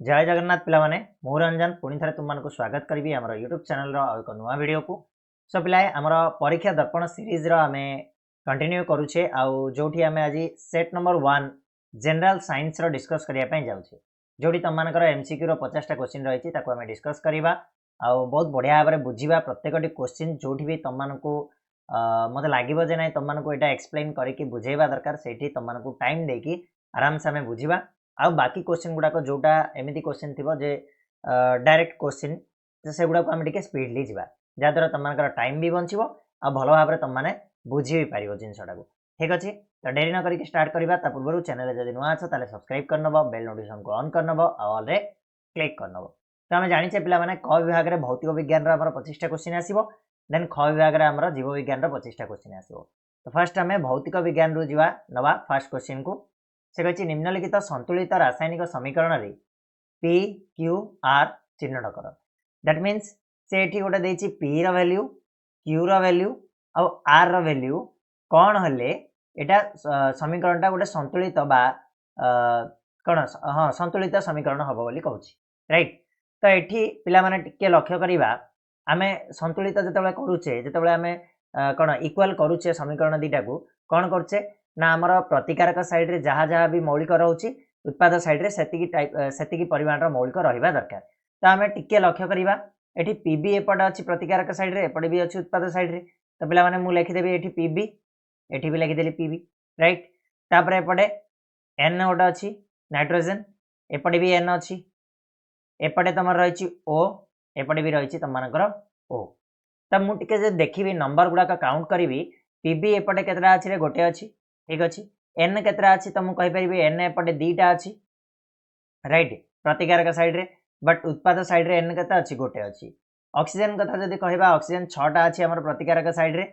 जय जगन्नाथ पिला माने मु रंजन पुणी थे तुम स्वागत करी आम यूट्यूब चैनल एक नुआ वीडियो को सो पिला आमर परीक्षा दर्पण सीरीज आम कंटिन्यू करुचे जो आम आज set number 1 general science discuss करने जाऊे जो तुम एमसीक्यू 50टा क्वेश्चन रही आम डिस्कस करवा बहुत बढ़िया भाव में बुझा प्रत्येक क्वेश्चन जो भी तुमको मत लगे जे ना तुमको यहाँ एक्सप्लेन करके बुझेवा दरकार से तुमको टाइम देकी आराम से आम बुझा आउ बाकी क्वेश्चन गुड़ाक जोटा एमती क्वेश्चन थी जे डायरेक्ट क्वेश्चन से गुड़ा को आम टे स्पीडली जावा जहाँद्वारा तुम टाइम भी बचो आ भल भाव में तुमने बुझी भी पार जिनटा को ठीक अच्छे। तो डेरी न करके स्टार्ट करवा पूर्व चैनल जब नुआ अच्छे ताले सब्सक्राइब करनब बेल नोटिफिकेशन को ऑन करनब ऑल रे क्लिक करनब। तो आम जाचे पे क विभाग में भौतिक विज्ञान 25टा क्वेश्चन आसो देन ख विभाग में आम जीव विज्ञान 25टा क्वेश्चन आसो। तो फास्ट आम भौतिक विज्ञान रू जा नवा फास्ट क्वेश्चन को से कही निम्नलिखित संतुलित रासायनिक समीकरण रे पी क्यू आर चिन्हट कर दैट मीन्स से गोटे देती P value Q value R value कौन हेले यहाँ समीकरणटा गोटे संतुलित बा कौन हाँ संतुलित समीकरण हम बोली कहूँ राइट। तो ये पिला माने टिके लक्ष्य करवा आम संतुलित जिते करुचे जो आम कौन इक्वाल करुचे समीकरण दीटा को कौन करुचे ना आमर प्रतिकारक साइड रे जहाँ जहाँ भी मौलिक रोचे उत्पाद साइड रे सेतिकी परिमाण मौलिक रहा दरकार। तो आम टिके लक्ष्य करवा ये पीबी एपटे अच्छी प्रतिकारक साइड रे एपटे भी अच्छी उत्पाद साइड रे। तो पिला माने मु लिखिदेवी ये पीबी ये भी लिखिदेली पीबी राइट। तापर एपटे एन गोटे अच्छी नाइट्रोजेन एपटे भी एन अच्छी एपटे तुम रही ओ एपटे भी रही तुम ओ। तो मुझे देखी नंबर गुड़ाक काउंट करी पीबी एपटे केतटा अच्छी गोटे अच्छी ठीक अच्छे। एन केतटा अच्छी तो मुझे कहीपरि एन एपटे दीटा अच्छी राइट प्रतिकारक साइड रे बट उत्पाद साइड रे एन केते अच्छी गोटे अच्छी। ऑक्सीजन कथा जदि कहबा ऑक्सीजन 6टा अच्छी आमर प्रतिकारक साइड रे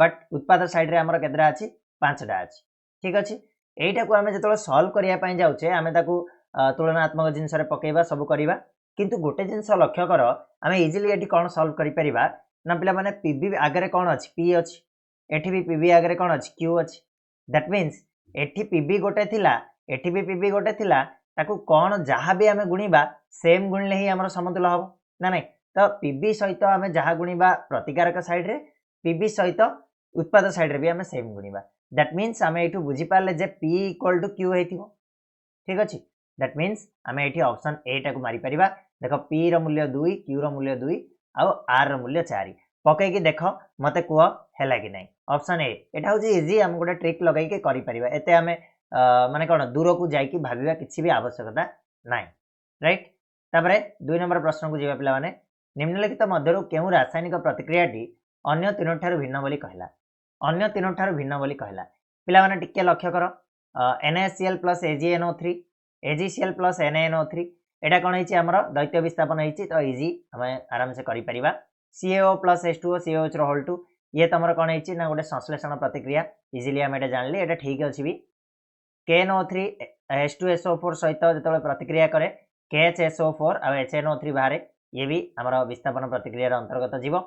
बट उत्पाद साइड रे आमर केतटा अच्छी 5टा अच्छी ठीक अच्छे। यहीटा को आम जो सल्व करने जाऊे आम तुलनात्मक जिनस पकेबा सब करवा किंतु गोटे जिनस लक्ष्य कर आम इजिली ये कौन सल्व कर ना पिला माने पीबी आगे कौन अच्छी पी अच्छी एठी भी पीबी आगे कौन अच्छी क्यू अच्छी दैट मीन्स एठी पीबी गोटे थिला एठी भी पीबी गोटे थिला ताकू कौन जहाँ भी आम गुणिबा सेम गुणिले ही आमर समतुल हम ना नहीं। तो पीबी सहित आम जहाँ गुणिबा प्रतिकारक साइड रे पीबी सहित उत्पाद साइड रे भी आम सेम गुणिबा दैट मीन्स आम ये बुझीपारे जे पी इक्वल टू क्यू होइथिबो ठीक अच्छे। दैट मीन्स आम ये ऑप्शन ए टाक मारी परिबा देख पी रो मूल्य 2 क्यू रो मूल्य 2 आउ आर रो मूल्य 4 पकईकी देख मत कह है कि नहीं ऑप्शन ए यहाँ हूँ इजी आम गोटे ट्रिक लगे एते आम माने कौन दूर को जाकि भाविबा किसी भी आवश्यकता ना राइट। तापर 2 नंबर प्रश्न को जीवा पिला माने निम्नलिखित मध्यरु केउ रासायनिक प्रतिक्रियाटी अन्य तीनों ठारू भिन्न बोली कहला अन्य तीनों ठारू भिन्न बोली कहला पिला माने टिके लक्ष्य कर NaCl plus AgNO3 AgCl plus NaNO3 एटा कौन है आमर दैत्य विस्थापन होती तो इजी आम आराम से करिपरिबा CaO प्लस H2O COH रो होल 2 ये तुम कौन है ना गोटे संश्लेषण प्रतिक्रिया इजिली आम ये जानली ये ठीक अच्छे भी KNO3 H2SO4 सहित जो प्रतिक्रिया करे KHSO4 और HNO3 बाहर ये भी आमर विस्थापन प्रतिक्रिया अंतर्गत जीव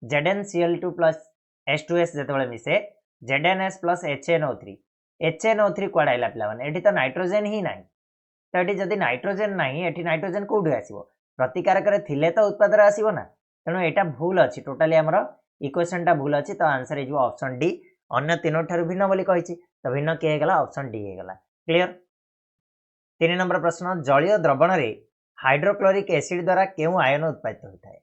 ZnCl2 प्लस H2S जो मिसे ZnS प्लस HNO3 कौड़ आइला पे ये तो नाइट्रोजेन ही ना तो ये जदि नाइट्रोजेन ना ये नाइट्रोजेन कौटू आसो प्रतिकारक थिले तो उत्पाद आसो ना तेणु यहाँ भूल अच्छी टोटाली आमर इक्वेशन टा भूल अच्छी तो आंसर हो ऑप्शन डी अन्य तीनों ठारू भिन्न बोली कही तो भिन्न किए गला ऑप्शन डी होगा क्लियर। 3 नंबर प्रश्न जलीय द्रवण रे हाइड्रोक्लोरिक एसिड द्वारा क्यों आयन उत्पादित होता है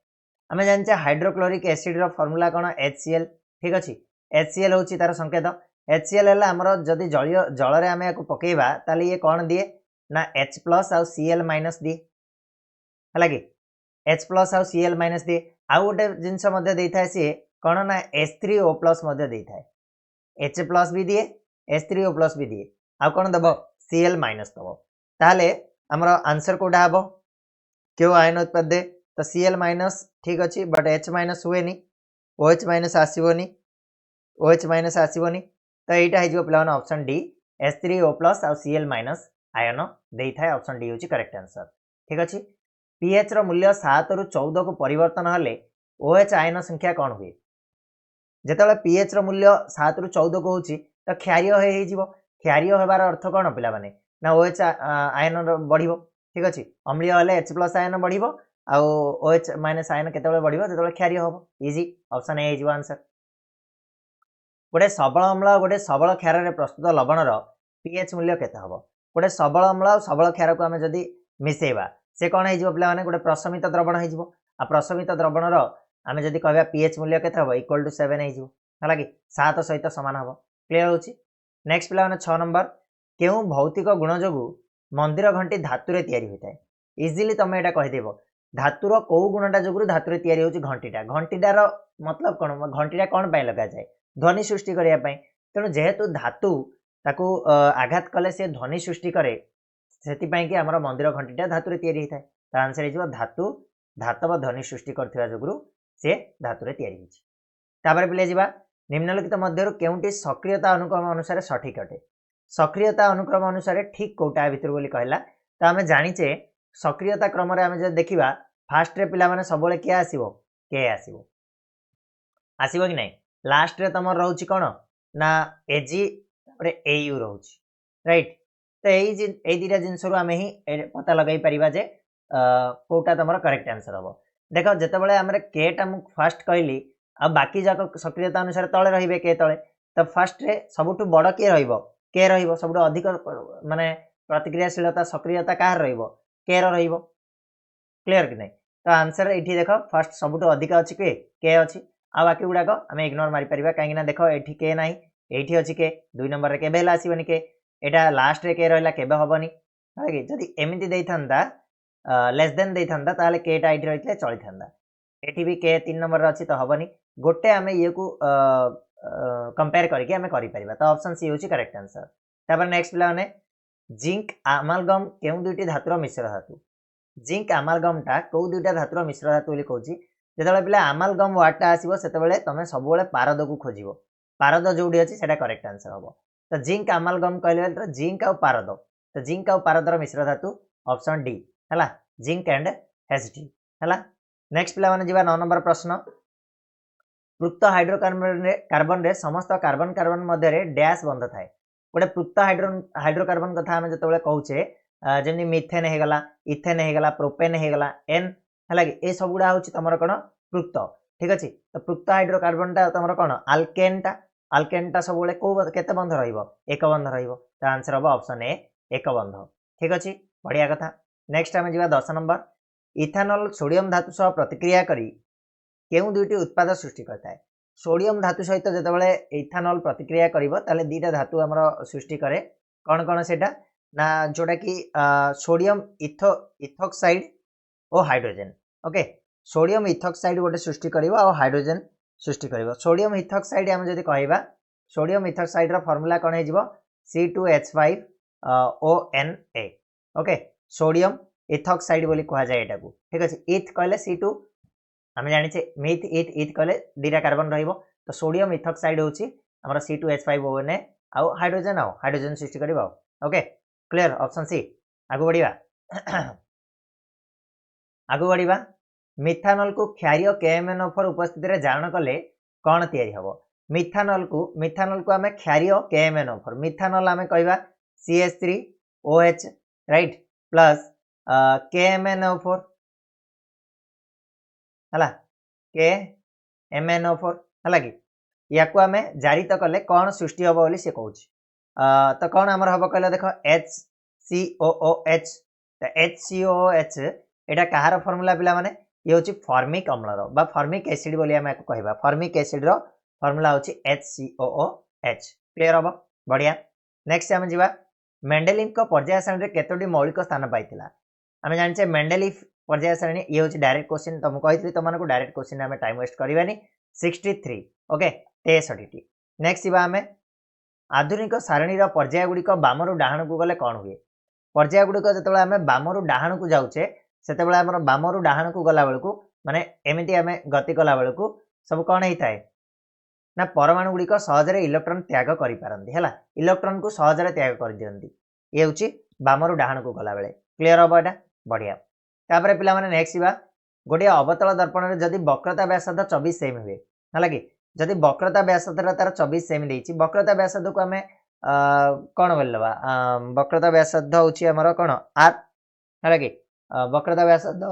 आम जाने हाइड्रोक्लोरिक एसिड रो फॉर्मूला कौन HCl ठीक अच्छे HCl हूँ तार संकेत HCl है आमर जदि जलीय जल आम या पकेबा ताले ये कौन दिए ना H प्लस आउ Cl माइनस दिए है कि H प्लस आउ Cl माइनस दिए आउ गोटे जिनस देता है सी कौन ना H3O प्लस देता है H प्लस भी दिए H3O प्लस भी दिए आउ कौन दब Cl माइनस दब ताहले आमर आंसर कौटा हम क्यों आयन उत्पाद दे तो Cl माइनस ठीक अच्छे बट H माइनस हुए OH माइनस आसोनी OH माइनस आसोनी तो यहाँ हो पे ऑप्शन डी H3O प्लस आउ Cl माइनस आयन देता है ऑप्शन डी हूँ करेक्ट आंसर ठीक अच्छे। पीएच रो मूल्य 7 रु 14 को परिवर्तन हेले OH आयन संख्या कौन हुए जिते पीएच रो मूल्य 7 रु 14 को होची तो क्षारीय क्षारीय होबार अर्थ कौन पिला माने ना OH आयन बढ़िबो ठीक अच्छे अम्लीय हेल्ले H प्लस आयन बढ़ आउ OH माइनस आयन केतबेले बढ़िबो जेतबेले क्षारीय हबो easy option A is answer गोटे सबल अम्ल गोटे सबल क्षार रे प्रस्तुत लवणर pH मूल्य केते हबो गोटे सबल अम्ल और सबल क्षार को आमे जदी मिसेबा से कोन हे जिवो पिला माने गोटे प्रशमित द्रवण हे जिवो आ प्रशमित द्रवणर आमे जदी कहबा pH मूल्य केते हबो इक्वल टू 7 हे जिवो हला कि 7 सहित समान हबो क्लियर होची नेक्स्ट पिला माने 6 नंबर केउ भौतिक गुण जोगु मंदिर घंटी धातु रे तयारी होइताय इजीली तमे एटा कहि देबो धातुर को गुणटा जोगु धातु रे तयारी होची घंटीटार मतलब कोन घंटीटा कोन पय लगा जाय ध्वनि सृष्टि करिया पय तेनु जेहेतु धातु ताकू आघात कले से ध्वनि सृष्टि करे सेति पय कि हमर मंदिर घंटीटा धातु रे तयारी होइताय ता आंसर हे जिवो धातु धातव ध्वनि सृष्टि करथिबा जोगु से धातु रे तयारी होची तापर पिले जिबा निम्नलिखित मध्यरु केउंटी सक्रियता अनुक्रम अनुसार सठिक अटे सक्रियता अनुक्रम अनुसार ठीक कोटा भितर बोली कहला तो आमे जानिचे सक्रियता क्रम रे आमे जे देखिबा फास्ट रे पिला माने सबले के आसीबो के आसीबो आसीबो कि नै लास्ट रे तमर रहउची कोन ना एजी तापर एयू रहउची राइट तो एई दिटा जिंस रु आमे ही पता लगाई परिबा जे कोटा तमर करेक्ट आंसर हबो देखो जेतेबेले हमरे के टा मु फास्ट कहली आ बाकी जाक सक्रियता अनुसार तळे रहिबे के तळे तो फास्ट रे सबुठु बड़ के रहिबो के रहिबो सबुठु अधिक माने प्रतिक्रियाशीलता सक्रियता काहर रहिबो के रहिबो क्लियर कि नै तो आंसर एठी देखो फर्स्ट सबुठु अधिक अछि के अछि आ बाकी गुडाको हमें इग्नोर मारि परिबा काहे ना देखो एठी के नाही एठी अछि के 2 नंबर रे के बेला आसीबनी के एटा लास्ट रे के रहला केबे होबनी है कि जदी एमिति देइथांदा लेस देन देइथांदा ताले के टा एठी रहितले चली थांदा एठी भी के 3 नंबर रे अछि तो होबनी गोटे हमें ये को कंपेयर करके हमें करि परिबा तो ऑप्शन सी होची करेक्ट आंसर तापर नेक्स्ट पिला माने जिंक अमालगम केउ दुइटी धातुर मिश्र धातु जिंक अमालगम टा को दुइटा धातुर मिश्र धातु बोली कहूची जेतेबेले पिला अमालगम वाटा आसीबो सेतेबेले तमे सबबेले पारद को खोजिबो पारद जोडी अछि सेटा करेक्ट आंसर हबो तो जिंक अमालगम कहले तो जिंक आ पारद तो जिंक आ पारदर मिश्र धातु ऑप्शन डी हला जिंक एंड एचडी हला नेक्स्ट पिला माने जिबा 9 नंबर प्रश्न पृक्त हाइड्रोकार्बन रे समस्त कार्बन कार्बन मध्य रे डैश बंध थाए गोटे पृक्त हाइड्रोकार्बन कथा हमें जतबेले कहूचे जेमनी मिथेन हे गला इथेन हे गला प्रोपेन हे गला एन हला कि ए सब गुडा होची तमरो कोन पृक्त ठीक अछि तो पृक्त हाइड्रोकार्बन टा तमरो कोन अल्केन टा सब बेले को केते बंध रहइबो एक बंध रहइबो तो आंसर हबो ऑप्शन ए एक बंध ठीक अछि बढ़िया कथा नेक्स्ट हमें जिबा 10 नंबर इथेनॉल सोडियम धातु सह प्रतिक्रिया करी केउ दुइटी उत्पाद सृष्टि करता है सोडियम धातु सहित जेतेबेले इथेनॉल प्रतिक्रिया करिवो ताले दीटा धातु हमरो सृष्टि करे कोन कोन सेटा ना जोटा कि सोडियम इथॉक्साइड और हाइड्रोजन ओके सोडियम इथॉक्साइड गोटे सृष्टि करिवो और हाइड्रोजन सृष्टि करिवो सोडियम इथॉक्साइड हम जदी कहबा सोडियम इथॉक्साइड रो फार्मूला कोन हे जिवो C2H5ONA ओके सोडियम इथॉक्साइड बोली कहा जाय एटा को ठीक अछि इथ कहले C2 हमें जानिचे मिथ इथ कहले दीटा कार्बन रहिबो तो सोडियम इथॉक्साइड होची हमर C2H5ONA आ हाइड्रोजन सृष्टि करिवो ओके क्लियर ऑप्शन सी आगु बढ़िबा मिथानॉल को क्षारीय KMnO4 उपस्थिति रे जारण कले कोन तयारी हबो मिथानॉल को हमें क्षारीय KMnO4 मिथानॉल हमें कहबा CH3OH राइट प्लस KMnO4 हला KMnO4 हला कि याकू हमें जारित कले कोन सृष्टि हबो बोली से कहूची तो कौन आमर हम कहले देखो HCOOH तो HCOOH एटा कहार फार्मूला पिला माने ये होची फॉर्मिक अम्लर बा फॉर्मिक एसिड बोली हम याकू कहबा फॉर्मिक एसिड रो फार्मूला होची HCOOH क्लियर हबो बढ़िया नेक्स्ट हम जिबा मेंडेलिफ को पर्याय सारणी रे केतोटी मौलिक स्थान पाइतिला हम जानिचे मेंडेलिफ पर्याय सारणी ये होची डायरेक्ट क्वेश्चन तुम कहितली तमन को डायरेक्ट क्वेश्चन हम टाइम वेस्ट करबानी 63 ओके 63 नेक्स्ट जिबा हमें आधुनिक सारणी पर्याय गुड़िक बामरु डाहाण को गले कौन हुए पर्याय गुड़िक जो आम बामरु डाहाण को जाऊे से बामरु डाहाण को गला बेलू माने एमती आम गति कला बेलू सब कौन होता है ना परमाणु गुड़िक सहजरे इलेक्ट्रॉन त्याग करि पारंती है इलेक्ट्रॉन को सहजरे त्याग कर दियंती ये होची बामरु डाहाण को गला बेले क्लियर हबो एटा बढ़िया तापर पिला माने नेक्स्ट बा गोटे अवतल दर्पण रे जदी वक्रता व्यासार्ध 24 सेमी हुए हला कि जदि वक्रता व्यासार्ध तार 24 सेमी देछि वक्रता व्यासार्ध को हमें कोन बोलबा वक्रता व्यासार्ध होछि हमर कोन r है कि वक्रता व्यासार्ध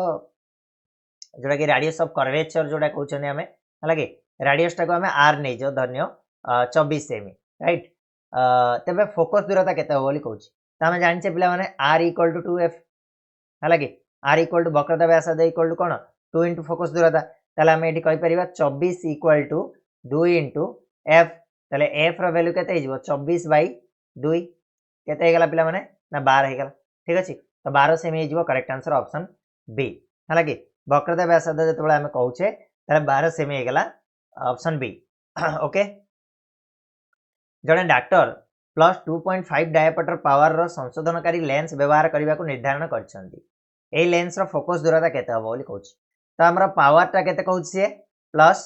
जोटा कि रेडियस ऑफ कर्वेचर जोटा कहते आम है कि रेडियस टाक आम आर नहीं जाओ धन्य 24 सेमी राइट तेज फोकस दूरता के कहूँ जाने पे आर इक्वल टू 2f है कि आर इक्वल टू वक्रता व्यासार्ध इक्वल टू कौन 2 इंटू फोकस दूरता ताले आम ये कहीपर 24 इक्वल टू 2 इंटू एफ ताले एफ रैल्यू के 24 बै 2 के पे ना 12 होगा ठीक अच्छे तो 12 सेमी हो करेक्ट आंसर ऑप्शन बी है कि वक्रता व्यासार्ध जो आम कहे 12 सेमी होगा ऑप्शन बी ओके जड़े डाक्टर प्लस 2.5 डायपटर पावर रो संशोधनकारी लेंस व्यवहार करने को निर्धारण कर लेंस रो फोकस दूरता केते हबो बोली कहूँ तो आमर पावर टा केते कहूँ सी plus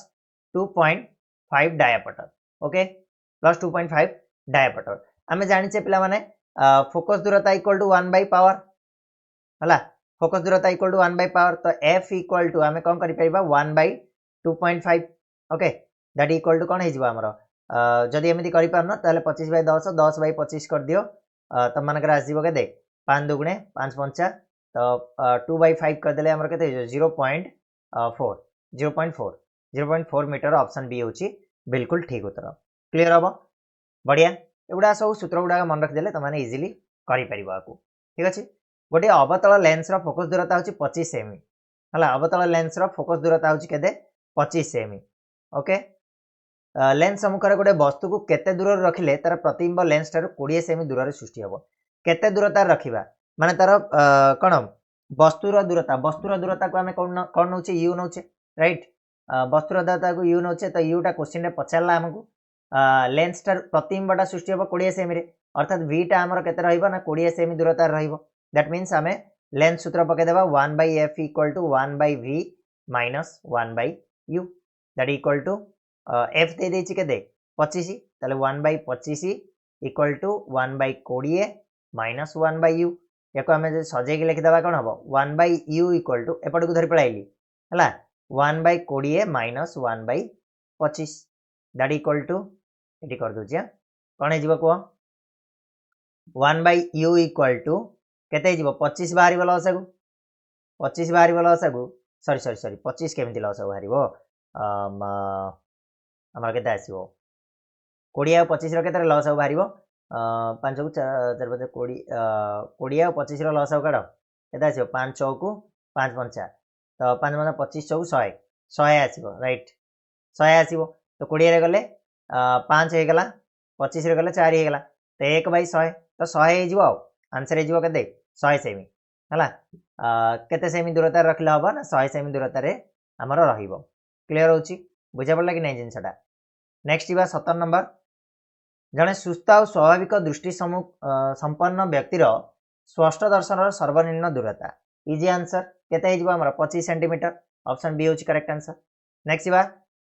2.5 diopter okay plus 2.5 diopter आम जाने पे फोकस दूरता इक्वल टू 1 बाय पावर है फोकस दूरता इक्वल टू 1 बाय पावर तो एफ इक्वल टू आम कौन कर 1 by 2.5 okay that equal to कौन हो जदि एमती कर 25 बाय 10 10 बाय 25 कर दियो तुम मानक आसो के 5 दुगुणे 5 पंचा तो 2 बाय 5 करदे आमर के 0.4 0.4 मीटर ऑप्शन बी हूँ बिल्कुल ठीक उत्तर क्लीयर हम बढ़िया एगुड़ा सब सूत्र गुड़ाक मन रखिदे तुमने इजिली करें ठीक अच्छे गोटे अवतल लेंस फोकस दूरता हूँ 25 सेमी है अवतल लेंस फोकस दूरता हूँ के 25 सेमी ओके लेंस सम्मुख गोटे वस्तु को केते दूर रखिले तार प्रतिबिंब लेंस ठार 20 सेमी दूर सृष्टि हम केते दूरता रखा माने तार कौन वस्तुर दूरता को आम कौन नौ यू नौ राइट वस्तुर दूरता को यू नौचे तो यूटा क्वेश्चन पचारा आमको लेंस टार प्रतिबिंबटा सृष्टि हम 20 सेमी अर्थात वीटा आमर के 20 सेमी दूरता दैट मीन्स आम लेंस सूत्र पकईदेवा 1 by F equal to 1 by V minus 1 by U that equal to F दे देछि के 25 ताले 1 by 25 equal to 1 by 20 minus 1 by U या आम सजेक लिखिदेवा कौन हम 1 बाय यू इक्वल टू एपट को धरी पड़ाइली है 1 by 20 minus 1 by 25 that equal to ये कर दूसरी कौन हो कह 1 बाय यू इक्वल टू केते 25 बाहर लसा को 25 बाहर लसा को सरी सरी सरी 25 केमी लसा बाहर आमर के आसो 20 आ 25 के लस बाहर 5 को 4 5 20 आ 25 लस काढ़ के आसो 5 चौकू 5 पंचा तो 5 5 25 चौक 100 100 आसो रईट 100 आसो तो 20 गले 5 होगा 25 गले 4 होगा तो 1 बाय 100 तो 100 हो आंसर हो के 100 सेमी है केते सेमी दूरता रखले हम ना 100 सेमी दूरतार आमर क्लीयर हो बुझा पड़ा कि नहीं जिनसा नेक्स्ट जी 17 नंबर जड़े सुस्थ और स्वाभाविक दृष्टि संपन्न व्यक्तिर स्पष्ट दर्शन सर्वनिम्न दूरता इजी आंसर केते आमर 25 सेंटीमीटर ऑप्शन बी हूँ करेक्ट आंसर नेक्स्ट जी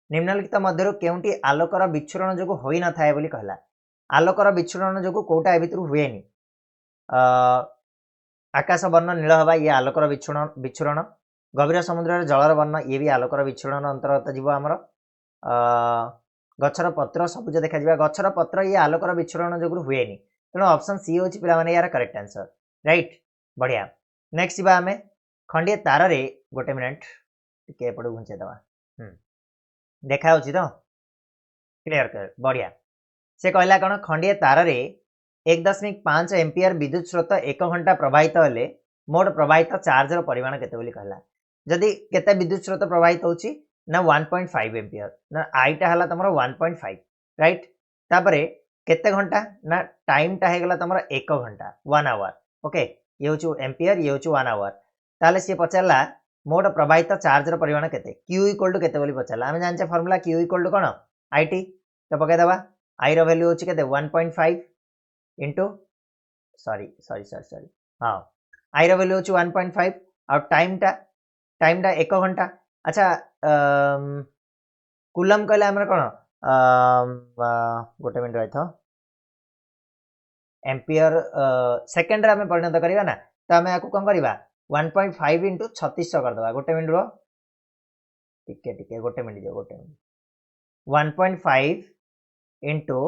निम्नलिखित मध्य केउंटी आलोकर विच्छुरण जो होई न थाए बोली कहला आलोकर विच्छुरण जो कोटा ए भितर हुए आकाश वर्ण नील हवा ये आलोकर विच्छुरण गभीर समुद्र जलर वर्ण ये भी आलोकर विच्छुरण अंतर्गत जीव आमर गछर पत्र सबुज देखा गछर पत्र ये आलोकर विच्छुरण जो हुए तेणु ऑप्शन सी हूँ पे यार करेक्ट आंसर राइट बढ़िया नेक्स्ट जी आम खंडे तार रे गोटे मिनिट टे एपट घुंचेदवा देखा तो क्लियर क्लियर बढ़िया से कहला कौन खंडे तार रे 1.5 एम्पियर विद्युत स्रोत 1 घंटा प्रवाहित हेले मोट प्रवाहित चार्जर परिमाण केते कहला जदि केते विद्युत स्रोत प्रवाहित होची ना 1.5 एम्पियर ना आईटा हला तमरो 1.5 राइट तापरे केते घंटा ना टाइमटा हेगला तमरो 1 घंटा 1 आवर ओके ये होची एम्पियर ये होची 1 आवर ताले से पचारला मोट प्रवाहित चार्जर परिमाण केते क्यू इक्वल टू केते बोली पचारला हम जानचे फार्मूला क्यू इक्वल टू कोन आईटी तो पके दबा आई रो वैल्यू होची केते 1.5 into sorry sorry sorry sorry हाँ आई रो वैल्यू होची 1.5 और टाइमटा 1 घंटा अच्छा कूलम कहले हमर कोन गोटे मिनिट रही था एम्पियर सेकेंड रे हमें परिणत करवा ना तो आम या कौन करवा 1.5 इंटू 3600 करदे गोटे मिनिट रो टिके टिके गोटे मिनिट जो गोटे मिनिट 1.5 इंटू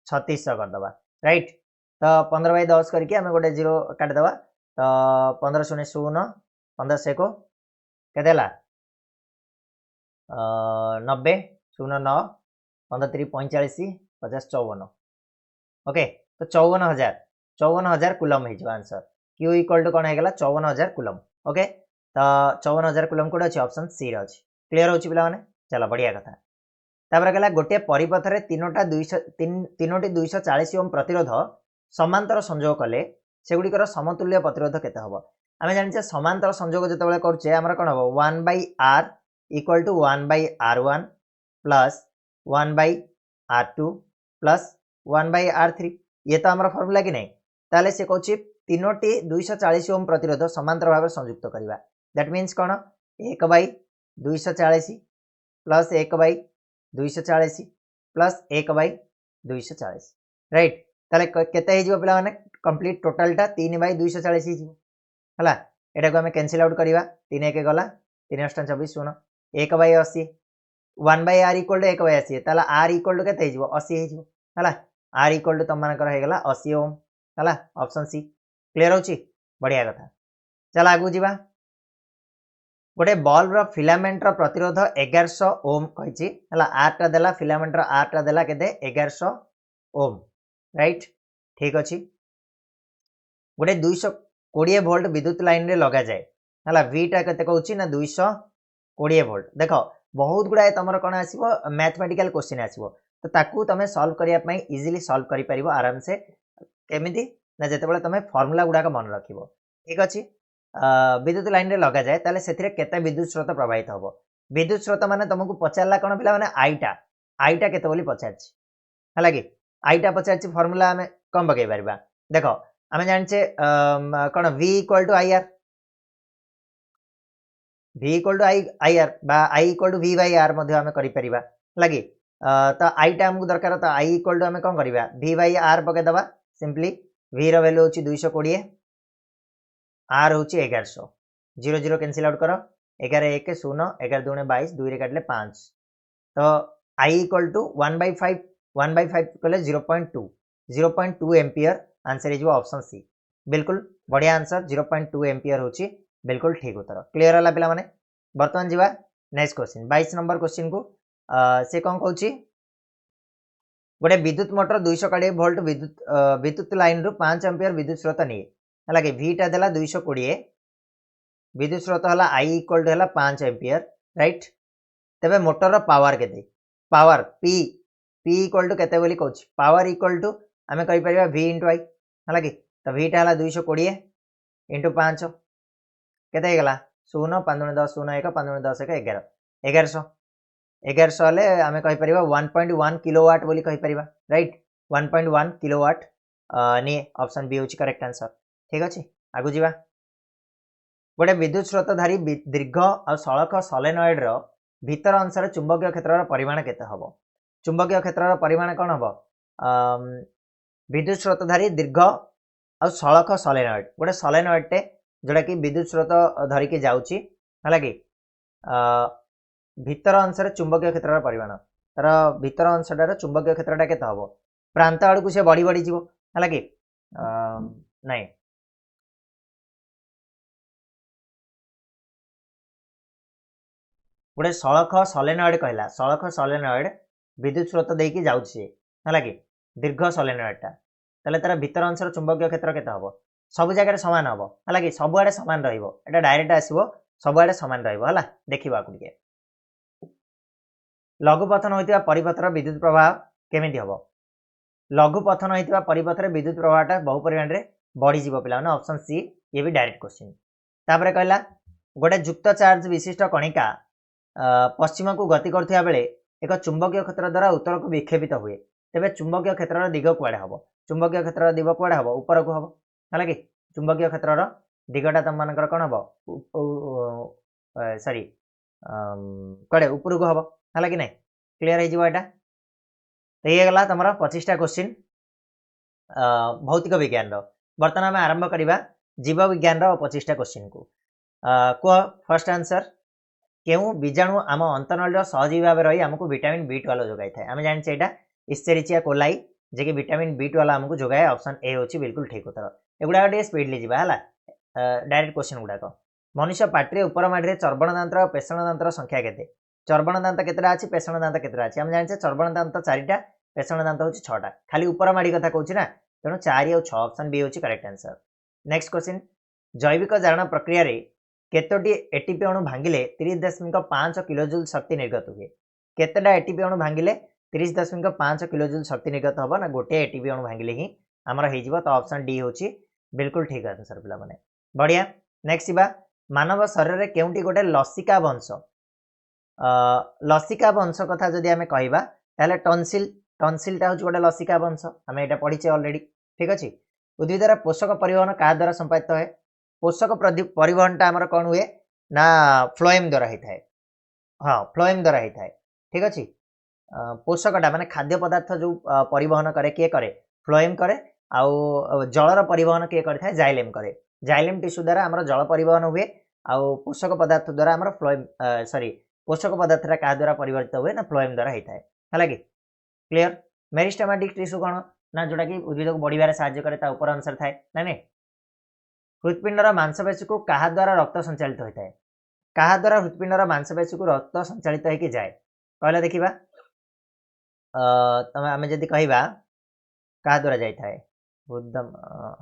3600 करदे राइट तो 15 बाय 10 करके आम गोटे जीरो काटिदेवा तो 15 शून्य शून्य 15 से को के 90 शून्य 9 15 3 45 50 54 ओके तो 54,000 कुलम हो आंसर क्यू इक्वल टू कौन है 54,000 कुलम ओके तो 54,000 कुलम कौट अच्छे ऑप्शन सी रे अच्छी क्लीयर हो पे चलो बढ़िया कथा तापर गला गोटे परिपथ में तीनोटी 240 ओम प्रतिरोध समांतर संजोग कले सेगुड़िकर समतुल्य प्रतिरोध केते हबो आमे जानिछे समांतर संजोग जेतेबेले करछे हमर कोन हबो 1/r equal to 1/r1 plus 1/r2 plus 1/r3 ये तो हमर फार्मूला कि नहीं ताले से कहछि तीनोटी 240 ओम प्रतिरोध समांतर भाव संयुक्त करबा that means cone 1/240 plus 1/240 plus 1/240 right ताले केते हे जिवो पिला माने कंप्लीट टोटलटा 3/240 ही जिवो हला एटा को हमें कैंसिल आउट करबा 3 1 गला 3 8 24 सुनो 1/80 1/r इक्वल टू 1/80 ताला r इक्वल टू केते हे जिवो 80 हे जिवो हला r इक्वल टू तम मानकर हे गला 80 ओम हला ऑप्शन सी क्लियर होची बढ़िया कथा चल आगु जिबा गोटे बल्ब रो फिलामेंट रो प्रतिरोध 1100 ओम कहिची हला r टा देला फिलामेंट रो r टा देला केते 1100 ओम राइट ठीक अछि गोटे 220 वोल्ट विद्युत लाइन रे लगा जाए हला v टा केते कहउची ना 220 वोल्ट देखो बहुत गुडा तमरो कोन आसीबो मैथमेटिकल क्वेश्चन आसीबो तो ताकू तमे सॉल्व करिया पई इजीली सॉल्व करि परिबो आराम से केमिति ना जेतेबेले तमे फार्मूला गुडा का मन रखिबो ठीक अछि विद्युत लाइन रे लगा जाए ताले सेथिरे केते विद्युत स्रोत प्रवाहित होबो विद्युत स्रोत माने तुमको पचारला कोन पिला माने आईटा केते बोली पचारछि हला कि आईटा पचारछि फार्मूला हमें कम बगै परबा देखो हमें जानछे कोन v equal to ir v equal to ir बा i equal to v by r मध्ये हमें करि परिबा लागि तो i टा हमको दरकार तो i इक्वल टू हमें कोन करिबा v बाय r पके दबा सिंपली v रो वैल्यू होची 220 r होची 1100 0 0 कैंसिल आउट करो 11 1 0 11 2 22 2 रे काटले 5 तो i इक्वल टू 1/5 कले 0.2 ampere answer is option C बिल्कुल बढ़िया आंसर 0.2 एम्पियर होची बिल्कुल ठीक उत्तर क्लियर हला पिला माने वर्तमान जीवा नेक्स्ट क्वेश्चन 22 नंबर क्वेश्चन को से कोन कहउची गोटे विद्युत मोटर 220 वोल्ट विद्युत लाइन रु 5 एम्पियर विद्युत स्रोत नहीं हला कि v टा देला 220 विद्युत स्रोत हला i इक्वल टू हला 5 एम्पियर राइट तबे मोटर रो पावर केते पावर p इक्वल टू केते बोली कहउची पावर इक्वल टू हमें कहि परिबा v * i हला कि तो v टा हला 220 * 5 केते हे गला 0 5 10 0 1 5 10 1 11 1100 1100 ले हमें कहि परिबा 1.1 किलोवाट बोली कहि परिबा राइट 1.1 किलोवाट नि ऑप्शन बी होची करेक्ट आंसर ठीक अछि आगु जिबा गोटे विद्युत स्रोतधारी दीर्घ और सड़क सोलेनॉइड रो भीतर अंश रे चुंबकीय क्षेत्र रो परिमाण केते हबो चुंबकीय क्षेत्र रो परिमाण कोन हबो विद्युत स्रोतधारी दीर्घ और सड़क सोलेनॉइड गोटे सोलेनॉइड टे जोड़ा कि विद्युत स्रोत धरिकी जाउची हला कि भीतर अंश रे चुंबकीय क्षेत्र रो परिमाण तर भीतर अंशटार चुंबकीय क्षेत्रटा केते हबो प्रांत आड़ को से बढ़ी बढ़ी जीवो हला कि नहीं गोटे सड़क सोलेनॉइड कहला सड़क सोलेनॉइड विद्युत स्रोत देकी जाउची हला कि दीर्घ सोलेनॉइडटा ताले तार भीतर अंशर चुंबकीय क्षेत्र केते हबो सब जगह समान हबो हला कि सब आड़े समान रहइबो एटा डायरेक्ट आसीबो सब आड़े समान रहइबो हला देखिबा कुटिके लघु पथन होइतिबा परिपथर विद्युत प्रवाह केमिति हबो लघु पथन होइतिबा परिपथर विद्युत प्रवाहटा बहु परिमाण रे बढ़ी जीवो पिला माने ऑप्शन सी ये भी डायरेक्ट क्वेश्चन तापरे कहला गोटे युक्त चार्ज विशिष्ट कणिका पश्चिम को गति करथिया बेले एक चुंबकीय क्षेत्र द्वारा उत्तर को विक्षेपित हुए तेबे चुंबकीय क्षेत्र दिग कुआडे हबो चुंबकीय क्षेत्र दिग कुआडे हबो ऊपर को हबो हला कि चुंबकीय क्षेत्र दिगटा तम मानकर कोन हबो सॉरी कुआडे ऊपर को हबो हला कि नै क्लियर हे जिवो एटा तो ये गला तमरा 25 टा क्वेश्चन भौतिक विज्ञान रो वर्तमान हम आरंभ करिबा जीव विज्ञान रो 25 टा क्वेश्चन को को फर्स्ट आंसर केउ बीजाणु आम अंतनल सहजीवी भाव रही आमको विटामिन B12 जोगाई थाए आम जाने एटा इस्चेरिचिया कोलाई जे कि विटामिन B12 आमको जोगाए ऑप्शन ए होची बिल्कुल ठीक उत्तर एगुडा टे स्पीडली जीवा हला डायरेक्ट क्वेश्चन गुड़ाक मनुष्य पार्टी ऊपर माड़ी चर्बण दांत और पेषण दांतर संख्या केते चर्बण दांत केतेटा अच्छी पेषण दांत केतेटा अच्छी आम जाने चर्बण दांत 4टा पेषण दांत हूँ 6टा खाली ऊपर माड़ी कथा कहूँ ना तेणु 4 और 6 ऑप्शन बी हूँ करेक्ट आंसर। नेक्स्ट क्वेश्चन जैविक जारण प्रक्रिया केतोटी एटीपी अणु भांगिले 30.5 किलोजूल शक्ति निर्गत हुए केतेटा एटीपी अणु भांगिले 30.5 किलोजूल शक्ति निर्गत हम ना गोटे एटीपी अणु भांगिले ही आमर हो तो ऑप्शन डी हूँ बिल्कुल ठीक आंसर पिला माने बढ़िया। नेक्स्ट मानव शरीर में केउंटी गोटे लसिका वंश लसिका वंश कथा जदि आमे कहबा ताले टॉन्सिल टॉन्सिलटा हूँ गोटे लसिका वंश आम यहाँ पढ़ीचे ऑलरेडी ठीक अच्छे। उद्भिदर पोषक परिवहन क्या द्वारा संपादित है पोषक परिवहनटा आमर कौन हुए ना फ्लोएम द्वारा होता है हाँ फ्लोएम द्वारा होता है ठीक अच्छे। पोषकटा माने खाद्य पदार्थ जो परिवहन करे किए करे फ्लोएम करे आउ जलर परिवहन किए करे जाइलेम करे जाइलेम टिश्यू द्वारा आमर जल परिवहन हुए आउ पोषक पदार्थ द्वारा आमर फ्लोएम सॉरी पोषक पदार्थटा क्या द्वारा परिवर्तित हुए ना फ्लोएम द्वारा होता है कि क्लियर। मेरिस्टेमेटिक टिश्यू कौन ना जोटा कि उद्भिद को बढ़िबार साहाय्य करे ता ऊपर आंसर थाए ना नहीं। हृत्पिंडर मांसपेशी को क्या द्वारा रक्त संचालित होता है क्या द्वारा हृत्पिंडर मांसपेशी को रक्त संचालित होकर जाए कहले देखा तमें आम जदि कहवा क्या द्वारा जाए हृदम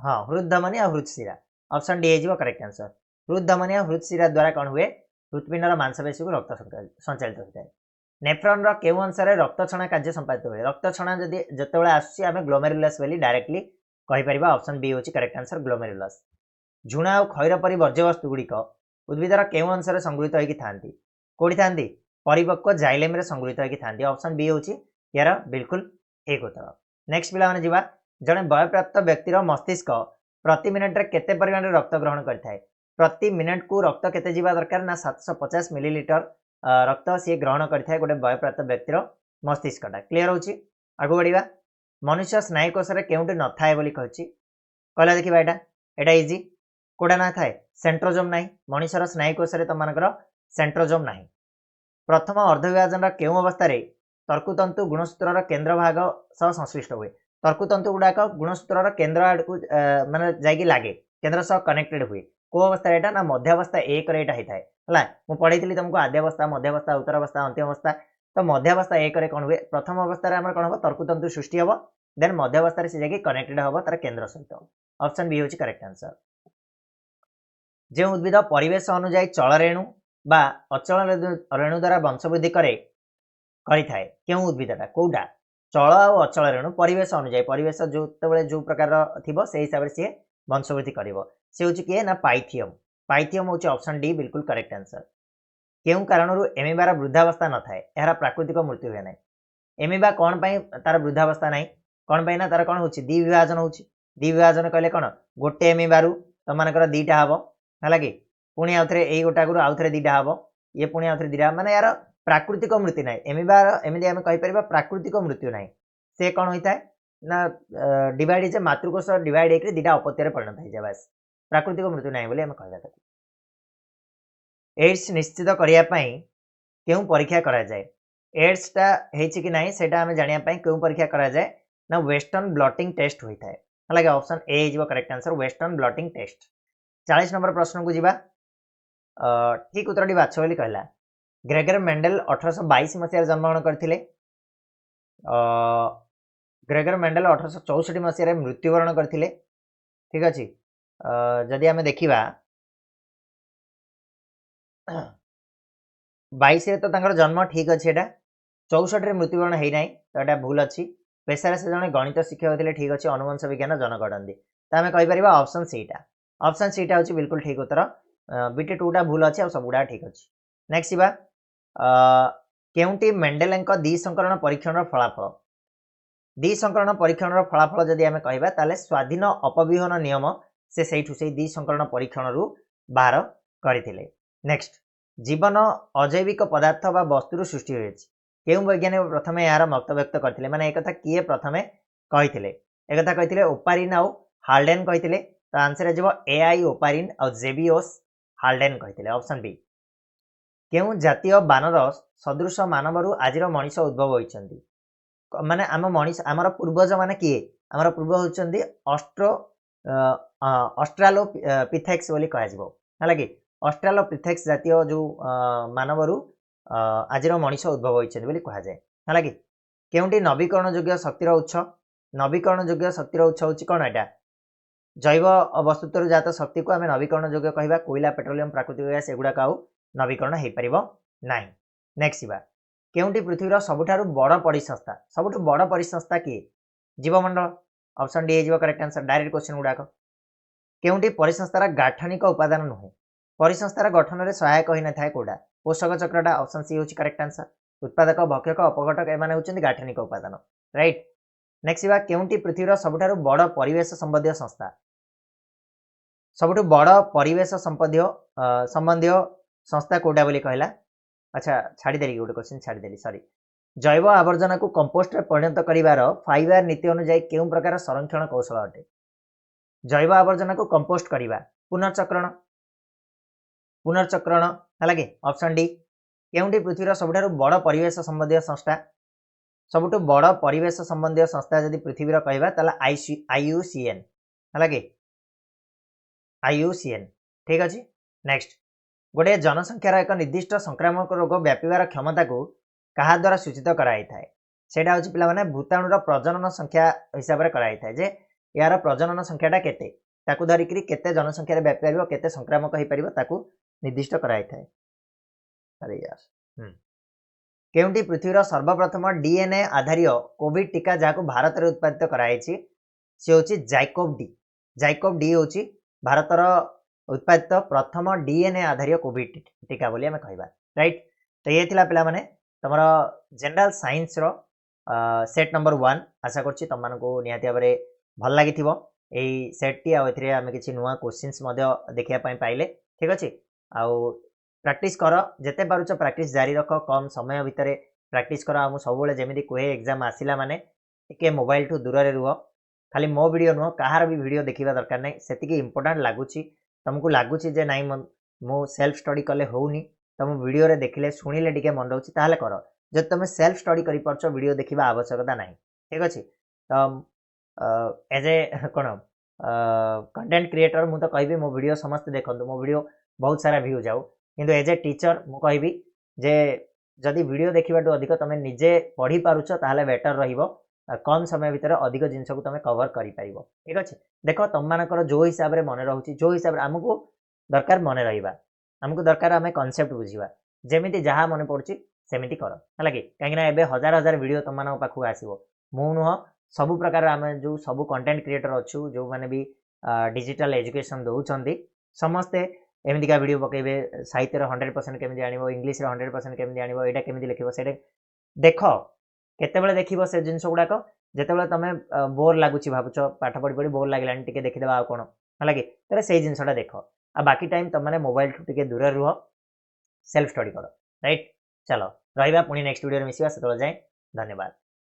हाँ हृदधमनी और हृदशिरा ऑप्शन डी हो करेक्ट आंसर। हृदधमनी और हृदशिरा द्वारा कौन हुए हृत्पिंडर मांसपेशी को रक्त संचालित होता है। नेफ्रॉन रो केउ अंश रक्त छणा कार्य संपादित हुए रक्त छणा जदि जितेबाला आसुची आमे ग्लोमेरुलस बोली डायरेक्टली कहि परिबा ऑप्शन बी होची करेक्ट आंसर ग्लोमेरुलस। झुणा और खैर परी वर्ज्यवस्तु गुड़िक उद्भिदर केउ अंश संगृहित होगी थांती कोठी थांती परिपक्व जाइलेम रे संगृहित होगी थांती ऑप्शन बी होची यार बिल्कुल एक उत्तर। नेक्स्ट पिला माने जिबा जणे वयप्राप्त व्यक्तिर मस्तिष्क प्रति मिनिट रे केते परिमाण रक्त ग्रहण करथाय प्रति मिनिट को रक्त केते जीवा दरकार ना 750 मिलीलीटर रक्त सी ग्रहण करथाय गोटे वयप्राप्त व्यक्तिर मस्तिष्कटा क्लियर होची। आगु बढ़िबा मनुष्य स्नायुकोश रे केउंटी न थाए बोली कहछि कहला देखिबा एटा इजी कोडा ना थाए सेंट्रोजोम नाही मनुष्यर स्नायुकोश रे तमानकर सेंट्रोजोम नाही। प्रथम अर्धविभाजन केउ अवस्था रे तर्कुतंतु गुणसूत्रर केंद्र भाग सह संश्लिष्ट हुए तर्कुतंतु गुड़ाक गुणसूत्रर केंद्र आड़कू माने जाइकी लागे केंद्र सह कनेक्टेड हुए को अवस्था एटा ना मध्यावस्था एक रे एटा होता है हला मु पढ़ाई तुमको आद्यावस्था मध्यावस्था उत्तरावस्था अंतिम अवस्था तो मध्यावस्था एक रे कौन हुए प्रथम अवस्था आम कौन हम तर्कुतंतु सृष्टि हम देन मध्यावस्था से जाकि कनेक्टेड हम तार केंद्र सहित ऑप्शन बी होची करेक्ट आंसर। जो उद्भिद परिवेश अनुଯାयी चल रेणु बा अचल रेणु द्वारा वंशवृद्धि करे करिथाए केउ उद्भिदटा कोउटा चल और अचल रेणु परिवेश अनुଯାयी परिवेश जो जो प्रकार थिबो से हिसाब से वंशवृद्धि करिवो से होची किए ना पाइथियम पाइथियम होची ऑप्शन डी बिल्कुल करेक्ट आंसर। केउ कारणरू एमिबार वृद्धावस्था न थाए यार प्राकृतिक मृत्यु हुए ना एमिबा कौन पाई तार वृद्धावस्था नहीं कौन पाई ना तार कौन होची द्विविभाजन होची द्विविभाजन कहले कौन गोटे एमिबारू तमानकर दीटा हबो हला कि पुणी आउ थे एई गोटाकरू आउ थे दीटा हबो ये पुणी आउ थे दीटा माने यार प्राकृतिक मृत्यु ना एमिबार एमि आम कहीपर प्राकृतिक मृत्यु ना से कौन होता है ना डिवाइड जे मातृकोश डिवाइड होकर दीटा अपत्य परिणत हो जाए बस प्राकृतिक मृत्यु ना बोली आम कहवा एड्स निश्चित करने क्यों परीक्षा करा जाए एड्सटा होती कि नहीं सेटा आम जानापी क्यों परीक्षा करा जाए ना वेस्टर्न ब्लटिंग टेस्ट होता है हालांकि ऑप्शन ए हो correct answer western blotting test. 40 number प्रश्न को जीवा ठीक उत्तर बाछ बोली कहला ग्रेगर मेंडेल 1822 मसीह जन्मग्रहण करथिले ग्रेगर मेंडेल 1864 मसीह मृत्युवरण करथिले ठीक अच्छे। जदि आम देखा 22 तो तांकर जन्म ठीक अच्छे एटा 64 मृत्युवरण है ना तो यहाँ भूल अच्छी पेशार से जड़े गणित शिक्षक होते ठीक अच्छे अनुवंश विज्ञान जनगणती तो आम कहीपर ऑप्शन सीटा हूँ बिल्कुल ठीक उत्तर बीटी 2टा भूल अच्छे और सबुड़ा ठीक अच्छे। नेक्स्ट बा केउंटी मेंडेलेंक द्विसंकरण परीक्षण फलाफल द्विसंकरण परीक्षण फलाफल जदि आम कहबा ताले स्वाधीन अपविहन नियम से द्विसंकरण परीक्षण बाहर करथिले। नेक्स्ट जीवन अजैविक पदार्थ बा वस्तु सृष्टि होइछि केउ वैज्ञानिक प्रथम यार मत व्यक्त करथिले माने एक कथा किए प्रथमे कहिथिले एक कथा कहिथिले ओपारिन आउ हाल्डेन कहिथिले तो आंसर हो एआई ओपारिन और जेबिओस हाल्डेन कहिथिले ऑप्शन बी। केउ जातीय बानर सदृश मानवरू आजिर मनीष उद्भव होइछन्ति माने आम मनीष आमर पूर्वज माने किए आमर पूर्व होइछन्ति ଅଷ୍ଟ୍ରାଲୋପିଥେକ୍ସ ବୋଲି କୁହାଯିବ ହେଲା କି ଅଷ୍ଟ୍ରାଲୋପିଥେକ୍ସ ଜାତୀୟ ଯେଉଁ ମାନବରୁ ଆଜିର ମଣିଷ ଉଦ୍ଭବ ହୋଇଛନ୍ତି ବୋଲି କୁହାଯାଏ ହେଲା କି କେଉଁଠି ନବୀକରଣ ଯୋଗ୍ୟ ଶକ୍ତିର ଉତ୍ସ ନବୀକରଣ ଯୋଗ୍ୟ ଶକ୍ତିର ଉତ୍ସ ହେଉଛି କ'ଣ ଏଇଟା ଜୈବ ବସ୍ତୁତ୍ୱରୁ ଜାତ ଶକ୍ତିକୁ ଆମେ ନବୀକରଣ ଯୋଗ୍ୟ କହିବା କୋଇଲା ପେଟ୍ରୋଲିୟମ ପ୍ରାକୃତିକ ଗ୍ୟାସ୍ ଏଗୁଡ଼ାକ ଆଉ ନବୀକରଣ ହେଇପାରିବ ନାହିଁ ନେକ୍ସଟ ଯିବା କେଉଁଠି ପୃଥିବୀର ସବୁଠାରୁ ବଡ଼ ପରିସଂସ୍ଥା ସବୁଠୁ ବଡ଼ ପରିସଂସ୍ଥା କିଏ ଜୀବମଣ୍ଡଳ ଅପସନ୍ ଡି ହେଇଯିବ କରେକ୍ଟ ଆନ୍ସର ଡାଇରେକ୍ଟ କ୍ୱେଶ୍ଚନ୍ ଗୁଡ଼ାକ କେଉଁଠି ପରିସଂସ୍ଥାର ଗାଠନିକ ଉପାଦାନ ନୁହେଁ ପରିସଂସ୍ଥାର ଗଠନରେ ସହାୟକ ହୋଇନଥାଏ କୋଉଟା पोषक चक्रटा ऑप्शन सी होची करेक्ट आंसर उत्पादक भक्षक अपघटक एमाने होचंदी गाठनिक उपादान राइट नेक्स्ट बा केउंटी पृथ्वीर सबुठारु बड़ परिवेश संबंधी संस्था सबुठु बड़ परिवेश संबंधी संस्था कोडा बोली कहला अच्छा छाड़ी देली गोटे क्वेश्चन छाड़ी देली सॉरी जैव आवर्जना को कंपोस्ट रे परिणत करिवार फाइबर नीति अनुसार केउ प्रकार संरक्षण कौशल अटे जैव आवर्जना को कंपोस्ट करिवा पुनर्चक्रण है कि ऑप्शन डी केउंटी पृथ्वीर सबुठारु बड़ परिवेश संबंधी संस्था सबुठु बड़ परिवेश संबंधी संस्था जदि पृथ्वीर कहबा ताला IUCN है कि IUCN ठीक अच्छे नेक्स्ट गोटे जनसंख्यार एक निर्दिष्ट संक्रामक रोग व्यापार क्षमता को क्या द्वारा सूचित कराई थाए सेटा होची पिला माने भूताणुर प्रजनन संख्या हिसाब से कराई थाए जे यार प्रजनन संख्याटा केते ताकू धरिकरी केते जनसंख्या रे व्यापी परिबो केते संक्रामक होई परिबो ताकू निर्दिष्ट कराई थाए अरे यार केउंटी पृथ्वीर सर्वप्रथम डीएनए आधारित कोविड टीका जहाँ भारत में उत्पादित कराई सी होची जाइकोव डी होची भारतर उत्पादित प्रथम डीएनए आधारित कोविड टीका बोली आम कहवा राइट तो ये थिला पिला माने तमर जनरल साइंस रो सेट नंबर 1 आशा करछि तुम मानको निहाती भाबरे भल लागिथिबो एई सेट टी आ एथिरे आमे किछि नुवा क्वेश्चंस मध्य देखिया पई पाइले ठीक अछि आउ प्रैक्टिस कर जेते पारुछ प्रैक्टिस जारी रख कम समय भितर प्रैक्टिस कर आम सब जमी कहे एग्जाम आसला माने टिके मोबाइल ठू दूर रे रुह खाली मो वीडियो नुह कहार भी वीडियो देखा दरकार नहीं सेतिकी इंपोर्टेंट लगुच तुमको लगुच जे नाई मो सेल्फ स्टडी कले होनी तुम वीडियो रे देखिले शुणिले टिके मन रोचे ताहले कर जब तुम सेल्फ स्टडी करि परछ वीडियो देखिबा आवश्यकता नहीं ठीक अछि तो एज ए कौन कंटेंट क्रिएटर मु तो कहबी मो वीडियो समस्त देखंतु मो वीडियो बहुत सारा व्यू जाऊ किंतु एज ए टीचर मु कहबी जे जदि वीडियो देखिबाटू अधिक तुम निजे पढ़ी पारुछ ताहले बेटर रहिबो कम समय भितर अधिक जिनस को तुम कवर करि परिबो ठीक अछि देखो तुम मानकर जो हिसाब रे मन रहउची जो हिसाब रे हमकु दरकार मन रहिबा हमकु दरकार हमें कांसेप्ट बुझिबा जेमिति जहा मन पड़ुची सेमिति कर हला कि काहेकि एबे हजार हजार वीडियो तुम मानक पाखु आसीबो मु नुह सब प्रकार आम जो सब कंटेंट क्रिएटर अच्छु जो माने भी डिजिटल एजुकेशन दौरान समस्ते एमतीका वीडियो पकेबे साहित्य 100% केमी आनिबो इंग्लिश 100% केमी आनिबो एटा केमी लिखिबो सेटा देख केतेबेले देखिबो से जिंस गुडाक जेतेबेले तमे बोर लागुची भाबुछ पाठ पढ़ी पढ़ी बोर लागिलानी टिके देखिदेबा आ कोन हला कि तरे सेही जिंसटा देख आ बाकी टाइम तुम माने मोबाइल ठू टिके दूर रुह सेल्फ स्टडी कर राइट चलो रहिबा पुणी नेक्स्ट वीडियो रे मिसिबा सेतले जाय धन्यवाद।